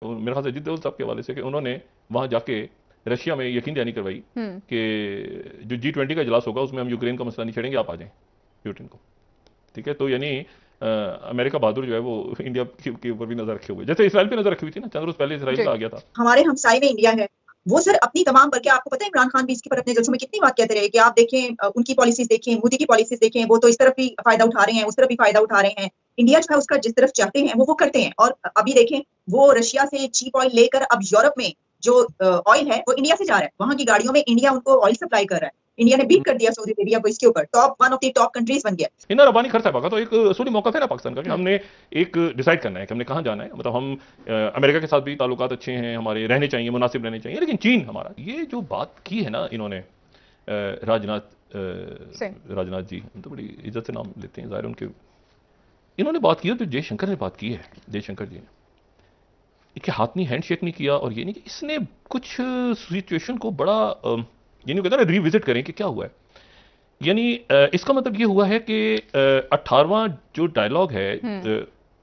मेरे ख्याल से अजीत दोवल साहब के हवाले से कि उन्होंने वहां जाके रशिया में यकीन दहानी करवाई कि जो G20 का इजलास होगा उसमें हम यूक्रेन का मसला नहीं छेड़ेंगे, आप आ जाएं यूक्रेन को। ठीक है, तो यानी अमेरिका बहादुर जो है वो इंडिया के ऊपर भी नजर रखे हुए, जैसे इसराइल पे नजर रखी हुई थी ना, चंद रोज पहले इसराइल का आ गया था। हमारे हमसाये में इंडिया है, वो सर अपनी तमाम, बल्कि आपको पता है इमरान खान भी इसके पर अपने जलसों में कितनी बात कहते रहे कि आप देखें उनकी पॉलिसीज देखें, मोदी की पॉलिसीज देखें, वो तो इस तरफ भी फायदा उठा रहे हैं, उस तरफ भी फायदा उठा रहे हैं। इंडिया जो है उसका जिस तरफ चाहते हैं वो करते हैं। और अभी देखें वो रशिया से चीप ऑयल लेकर अब यूरोप में जो ऑयल है वो इंडिया से जा रहा है, वहां की गाड़ियों में इंडिया उनको ऑयल सप्लाई कर रहा है। इंडिया ने बीट कर दिया सऊदी अरेबिया को इसके ऊपर, one of the top countries बन गया। हिना रब्बानी खर साहब का तो एक असूली मौका था ना पाकिस्तान का कि हमने एक डिसाइड करना है कि हमने कहाँ जाना है। मतलब हम अमेरिका के साथ भी ताल्लुकात अच्छे हैं हमारे, रहने चाहिए, मुनासिब रहने चाहिए, लेकिन चीन हमारा, ये जो बात की है ना इन्होंने राजनाथ जी, तो बड़ी इज्जत से नाम लेते हैं, जाहिर उनके, इन्होंने बात की है, तो जयशंकर ने बात की है, जयशंकर जी ने इसके हाथ नहीं, हैंडशेक नहीं किया, और ये नहीं कि इसने कुछ सिचुएशन को बड़ा यानी कहता है ना रिविजिट करें कि क्या हुआ है। यानी इसका मतलब ये हुआ है कि 18वां जो डायलॉग है,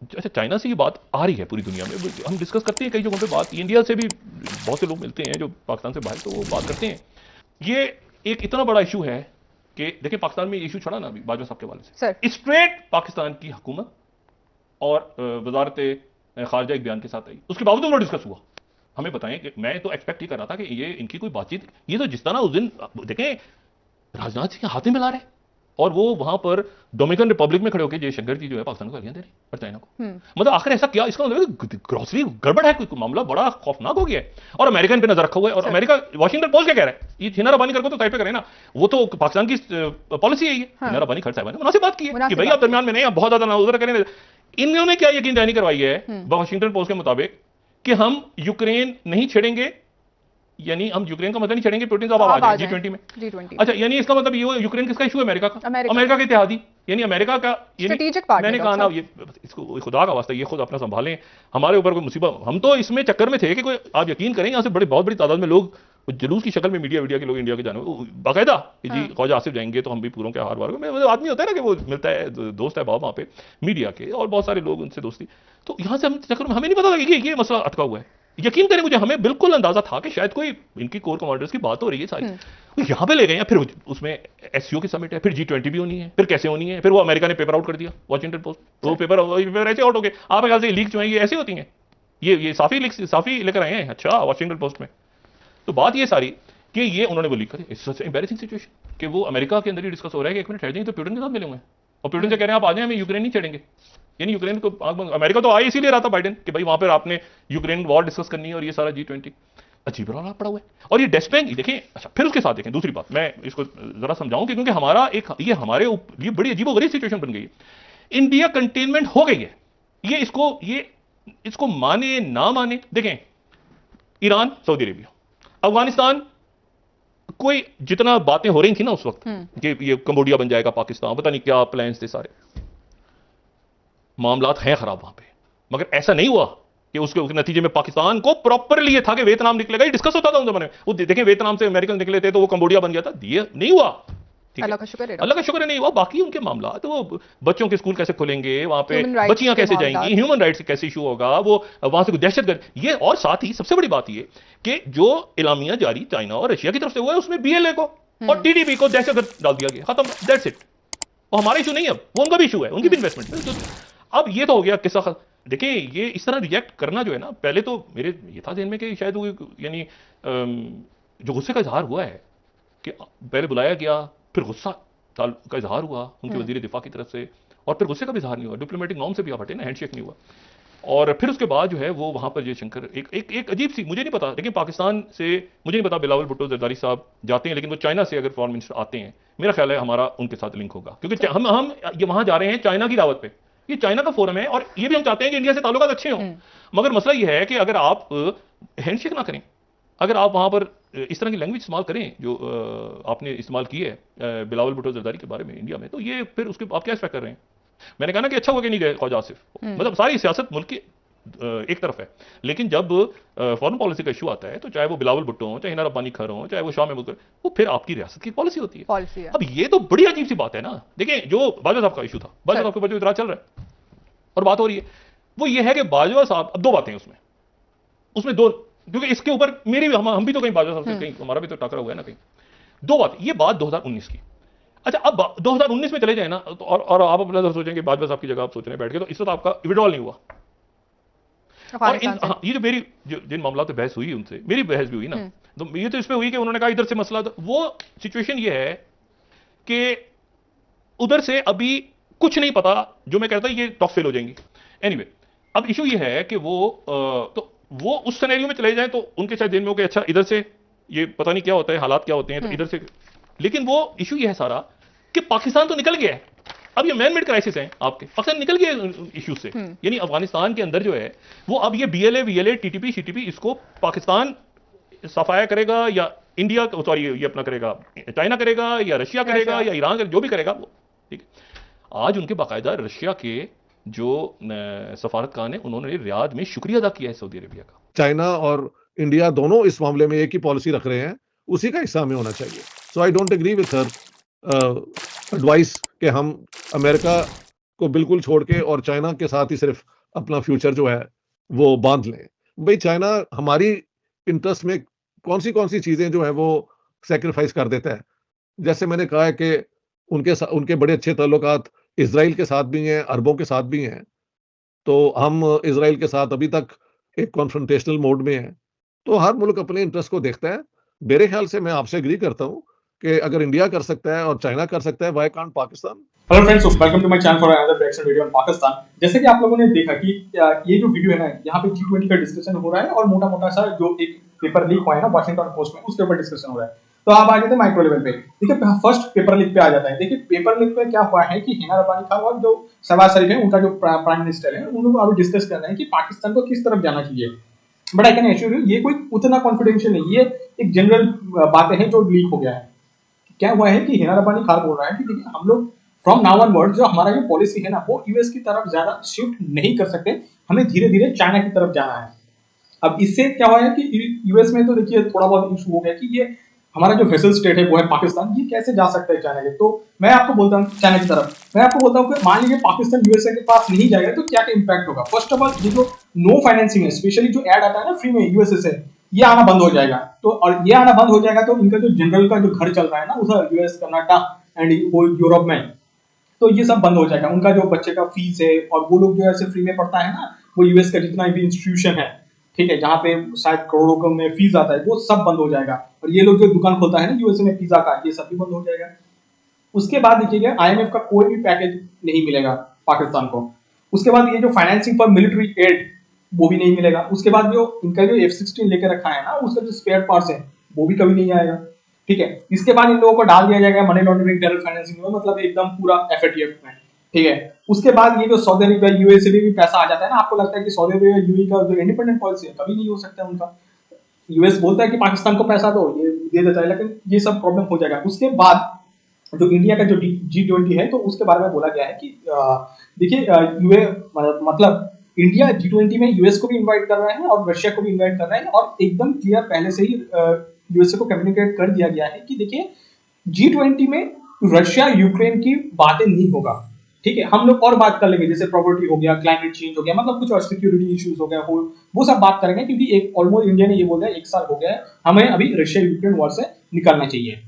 अच्छा चाइना से ये बात आ रही है पूरी दुनिया में, हम डिस्कस करते हैं कई जगहों पे बात, इंडिया से भी बहुत से लोग मिलते हैं जो पाकिस्तान से बाहर, तो वो बात करते हैं। ये एक इतना बड़ा इशू है कि देखिए पाकिस्तान में इशू छड़ा ना अभी बाजवा साहब के वाले से, स्ट्रेट पाकिस्तान की हुकूमत और वजारत खारजा एक बयान के साथ आई, उसके बावजूद वो डिस्कस हुआ। हमें बताएं कि मैं तो एक्सपेक्ट ही कर रहा था कि ये इनकी कोई बातचीत, ये तो जिस तरह उस दिन देखें राजनाथ सिंह हाथ में मिला रहे और वो वहां पर डोमिनिकन रिपब्लिक में खड़े होकर जयशंकर जी जो है पाकिस्तान को गालियां दे रहे और चाइना को, मतलब आखिर ऐसा क्या, इसका मतलब ग्रॉसरी गड़बड़ है, कोई मामला बड़ा खौफनाक हो गया है और अमेरिकन पे नजर रखा हुआ है। और अमेरिका वाशिंगटन पोस्ट क्या कह रहा है, ये हिना रब्बानी करके तो साइड पे करें ना, वो तो पाकिस्तान की पॉलिसी है ये। हिना रब्बानी खर साहब ने मुनासिब बात की है कि भाई आप दरमियान में नहीं, आप बहुत ज्यादा ना उधर करें। इन्होंने क्या यकीन दहानी करवाई है वाशिंगटन पोस्ट के मुताबिक कि हम यूक्रेन नहीं छेड़ेंगे, यानी हम यूक्रेन का मतलब नहीं छेड़ेंगे, पुतिन साहब आ जाए G20 में। अच्छा, यानी इसका मतलब ये यूक्रेन किसका इशू है, अमेरिका का, अमेरिका के इत्तेहादी, यानी अमेरिका का स्ट्रेटेजिक पार्टनर। मैंने कहा ना ये इसको खुदा का वास्ता ये खुद अपना संभालें, हमारे ऊपर कोई मुसीबत, हम तो इसमें चक्कर में थे कि कोई, आप यकीन करें यहाँ से बहुत बड़ी तादाद में लोग जुलूस की शक्ल में मीडिया के लोग इंडिया के जाने बाकायदा कि जी ख्वाजा आसिफ जाएंगे तो हम भी पूरों के हार वार, मतलब आदमी होता है ना कि वो मिलता है, दोस्त है बाबा वहाँ पे मीडिया के और बहुत सारे लोग उनसे दोस्ती, तो यहाँ से हम चक्कर में, हमें नहीं पता था कि ये मसला अटका हुआ है। यकीन करें मुझे, हमें बिल्कुल अंदाजा था कि शायद कोई इनकी कोर कमांडर्स की बात हो रही है सारी, यहां पे ले गए हैं, फिर उसमें एससीओ की समिट है, फिर G20 भी होनी है, फिर कैसे होनी है, फिर वो अमेरिका ने पेपर आउट कर दिया वाशिंगटन पोस्ट, वो पेपर ऐसे आउट हो गए, आप ख्याल से लीक जो है ये ऐसी होती हैं, ये साफी लेकर आए हैं अच्छा वाशिंगटन पोस्ट में। तो बात ये सारी कि ये उन्होंने वो लीक करी, इट्स एम्बैरेसिंग सिचुएशन कि वो अमेरिका के अंदर ही डिस्कस हो रहा है कि एक मिनट ठहर जाइए, तो पुतिन के साथ मिले हुए हैं और पुतिन से कह रहे हैं आप आ जाए, हमें यूक्रेन नहीं छेड़ेंगे। यानी यूक्रेन को, अमेरिका तो आया इसीलिए रहा था बाइडेन कि भाई वहां पर आपने यूक्रेन वॉर डिस्कस करनी है और ये सारा G20 अजीब रहा पड़ा हुआ है। और ये डेस्पेंग देखें, अच्छा फिर उसके साथ देखें दूसरी बात, मैं इसको जरा समझाऊं कि क्योंकि हमारा एक ये हमारे लिए बड़ी अजीबोगरीब सिचुएशन बन गई है। इंडिया कंटेनमेंट हो गई है, ये इसको माने ना माने, देखें ईरान, सऊदी अरेबिया, अफगानिस्तान, कोई जितना बातें हो रही थी ना उस वक्त कि ये कंबोडिया बन जाएगा पाकिस्तान, पता नहीं क्या प्लान्स थे सारे, मामलात हैं खराब वहां पे, मगर ऐसा नहीं हुआ कि उसके नतीजे में पाकिस्तान को प्रॉपरली ये था कि वियतनाम निकलेगा, ये डिस्कस होता था उस जमाने में, वो देखें वियतनाम से अमेरिकन निकले थे तो वो कंबोडिया बन गया था, ये नहीं हुआ। अल्लाह का शुक्र है नहीं हुआ। बाकी उनके मामला तो वो बच्चों के स्कूल कैसे खुलेंगे, वहां पे बच्चियां कैसे जाएंगी, ह्यूमन राइट्स कैसे इशू होगा, वो वहां से दहशतगर्द, ये और साथ ही सबसे बड़ी बात ये कि जो इलामिया जारी चाइना और रशिया की तरफ से हुआ है उसमें BLA को और TDP को दहशतगर्द डाल दिया गया, खत्म, दैट्स इट। वो हमारा इशू नहीं है, वो उनका भी इशू है, उनकी भी इन्वेस्टमेंट। अब ये तो हो गया किस्सा। देखिए ये इस तरह रिजेक्ट करना जो है ना, पहले तो मेरे ये था ध्यान में कि शायद वो यानी जो गुस्से का इजहार हुआ है कि पहले बुलाया गया, फिर गुस्सा का इजहार हुआ उनके वजीर दिफा की तरफ से, और फिर गुस्से का भी इजहार नहीं हुआ, डिप्लोमेटिक नॉर्म से भी आप हटे ना, हैंडशेक नहीं हुआ, और फिर उसके बाद जो है वो वहां पर जयशंकर एक अजीब सी, मुझे नहीं पता, लेकिन पाकिस्तान से मुझे नहीं पता बिलावल भुट्टो जरदारी साहब जाते हैं, लेकिन वो चाइना से अगर फॉरेन मिनिस्टर आते हैं, मेरा ख्याल है हमारा उनके साथ लिंक होगा, क्योंकि हम ये वहां जा रहे हैं चाइना की दावत पे, ये चाइना का फोरम है और ये भी हम चाहते हैं कि इंडिया से ताल्लुकात अच्छे हों, मगर मसला ये है कि अगर आप हैंडशेक ना करें, अगर आप वहां पर इस तरह की लैंग्वेज इस्तेमाल करें जो आपने इस्तेमाल की है बिलावल भुट्टो जरदारी के बारे में इंडिया में, तो ये फिर उसके आप क्या एक्सपेक्ट कर रहे हैं। मैंने कहा ना कि अच्छा हुआ कि नहीं गए ख्वाजा आसिफ, मतलब सारी सियासत मुल्क की एक तरफ है, लेकिन जब फॉरेन पॉलिसी का इशू आता है तो चाहे वो बिलावल भुट्टो हो, चाहे हिना रब्बानी खर हो, चाहे वो शाह महमूद खर, वो फिर आपकी रियासत की पॉलिसी होती है। अब ये तो बड़ी अजीब सी बात है ना। देखिए जो बाजवा साहब का इशू था, बाजवा साहब के ऊपर जो इतराज चल रहा है और बात हो रही है वो ये है कि बाजवा साहब, अब दो बातें हैं उसमें, उसमें दो, क्योंकि इसके ऊपर मेरी भी हम भी तो कहीं बाजवा साहब से कहीं हमारा भी तो टाकरा हुआ है ना कहीं। दो बात, ये बात 2019 की। अच्छा, अब 2019 में चले जाए ना तो और आप अपना सोचेंगे बाजवा साहब की जगह आप सोच रहे हैं बैठ के, तो इस वक्त आपका विड्रॉल नहीं हुआ। और ये जो मेरी जिन मामला पे बहस हुई उनसे मेरी बहस भी हुई ना, तो ये तो इसमें हुई कि उन्होंने कहा इधर से मसला, तो वो सिचुएशन ये है कि उधर से अभी कुछ नहीं पता, जो मैं कहता ये टॉप फेल हो जाएंगी। एनीवे, अब इशू ये है कि वो उस सिनेरियो में चले जाएं तो उनके शायद दिन में हो कि अच्छा इधर से ये पता नहीं क्या होता है, हालात क्या होते हैं, तो इधर से। लेकिन वो इशू ये है सारा कि पाकिस्तान तो निकल गया है, अब ये मैन मेड क्राइसिस है आपके, पाकिस्तान निकल गया इशू से। यानी अफगानिस्तान के अंदर जो है वो अब ये बीएलए वीएलए टीटीपी सीटीपी इसको पाकिस्तान सफाया करेगा या इंडिया, सॉरी ये अपना करेगा, चाइना करेगा या रशिया करेगा या ईरान करेगा, जो भी करेगा वो ठीक है। आज उनके बाकायदा रशिया के जो सफारतखान है उन्होंने रियाद में शुक्रिया अदा किया है सऊदी अरेबिया का। चाइना और इंडिया दोनों इस मामले में एक ही पॉलिसी रख रहे हैं, उसी का हिस्सा हमें होना चाहिए। So I don't agree with her advice कि हम अमेरिका को बिल्कुल छोड़ के और चाइना के साथ ही सिर्फ अपना फ्यूचर जो है वो बांध लें। भाई चाइना हमारी इंटरेस्ट में कौन सी चीजें जो है वो सेक्रीफाइस कर देता है। जैसे मैंने कहा है कि उनके बड़े अच्छे ताल्लुकात इजराइल के साथ भी हैं, अरबों के साथ भी हैं, तो हम इजराइल के साथ अभी तक एक कॉन्फ्रंटेशनल मोड में हैं। तो हर मुल्क अपने इंटरेस्ट को देखता है। मेरे ख्याल से मैं आपसे एग्री करता हूं कि अगर इंडिया कर सकता है और चाइना कर सकता है, why can't Pakistan. Hello friends, welcome to my channel for another reaction video on Pakistan. जैसे कि आप लोगों ने देखा कि ये जो वीडियो है ना, यहाँ पे G20 का डिस्कशन हो रहा है और मोटा मोटा सा जो एक पेपर लीक हुआ है ना वॉशिंगटन पोस्ट में, उसके ऊपर डिस्कशन हो रहा है। तो आप आ जाते माइक्रो लेवल पे। देखिए फर्स्ट पेपर लीक पे आ जाता है। देखिए पेपर लीक में क्या हुआ है कि हिना रब्बानी खान और जो शहबाज शरीफ है, उनका जो प्राइम मिनिस्टर है, उन लोग अभी डिस्कस कर रहे हैं कि पाकिस्तान को किस तरफ जाना चाहिए। But I can assure you ये कोई उतना कॉन्फिडेंशियल नहीं, ये एक जनरल बातें हैं जो लीक हो गया है। क्या हुआ है कि हिना रब्बानी खान बोल रहा है कि देखिए हम लोग फ्रॉम नाउ ऑनवर्ड जो हमारा जो पॉलिसी है ना, वो यूएस की तरफ ज्यादा शिफ्ट नहीं कर सकते, हमें धीरे धीरे चाइना की तरफ जाना है। अब इससे क्या हुआ है कि यूएस में तो देखिए थोड़ा बहुत इशू हो गया कि ये हमारा जो वेसल स्टेट है वो है पाकिस्तान, ये कैसे जा सकता है चाइना के। तो मैं आपको बोलता हूँ चाइना की तरफ, मैं आपको बोलता हूँ कि मान लीजिए पाकिस्तान यूएसए के पास नहीं जाएगा तो क्या क्या इंपैक्ट होगा। फर्स्ट ऑफ ऑल ये जो नो फाइनेंसिंग है, स्पेशली जो एड आता है ना फ्री में यूएसए से, ये आना बंद हो जाएगा। तो और ये आना बंद हो जाएगा तो इनका जो जनरल का जो घर चल रहा है ना उधर यूएस कनाडा एंड यूरोप में, तो ये सब बंद हो जाएगा। उनका जो बच्चे का फीस है और वो लोग जो ऐसे फ्री में पढ़ता है ना, वो यूएस का जितना भी इंस्टीट्यूशन है, ठीक है, जहाँ पे शायद करोड़ों में फीस आता है, वो सब बंद हो जाएगा। और ये लोग जो दुकान खोलता है ना यूएसए में पिज्जा का, ये सब भी बंद हो जाएगा। उसके बाद देखिएगा आईएमएफ का कोई भी पैकेज नहीं मिलेगा पाकिस्तान को। उसके बाद ये जो फाइनेंसिंग फॉर मिलिट्री एड वो भी नहीं मिलेगा। उसके बाद जो इनका जो F-16 लेकर रखा है ना, उसका जो स्पेयर पार्ट्स है वो भी कभी नहीं आएगा, ठीक है। इसके बाद इन लोगों को डाल दिया जाएगा मनी लॉन्ड्रिंग टेरर फाइनेंसिंग में, मतलब एकदम पूरा FATF में, ठीक है। उसके बाद ये जो सऊदी अरेबिया यूएई से भी पैसा आ जाता है ना, आपको लगता है कि सऊदी अरेबिया यूएई का जो इंडिपेंडेंट पॉलिसी है कभी नहीं हो सकता है उनका। यूएस बोलता है कि पाकिस्तान को पैसा दो, ये दे देता है, लेकिन ये सब प्रॉब्लम हो जाएगा। उसके बाद जो इंडिया का जो G20 है, तो उसके बारे में बोला गया है कि देखिए मतलब इंडिया G20 में यूएस को भी इन्वाइट कर रहा है और रशिया को भी इन्वाइट कर रहा है, और एकदम क्लियर पहले से ही यूएसए को कम्युनिकेट कर दिया गया है कि देखिए G20 में रशिया यूक्रेन की बातें नहीं होगा, ठीक है। हम लोग और बात कर लेंगे, जैसे प्रॉपर्टी हो गया, क्लाइमेट चेंज हो गया, मतलब कुछ और सिक्योरिटी इश्यूज हो गया, वो सब बात करेंगे, क्योंकि एक ऑलमोस्ट इंडिया ने ये बोला है 1 साल हो गया है, हमें अभी रशिया यूक्रेन वॉर से निकलना चाहिए।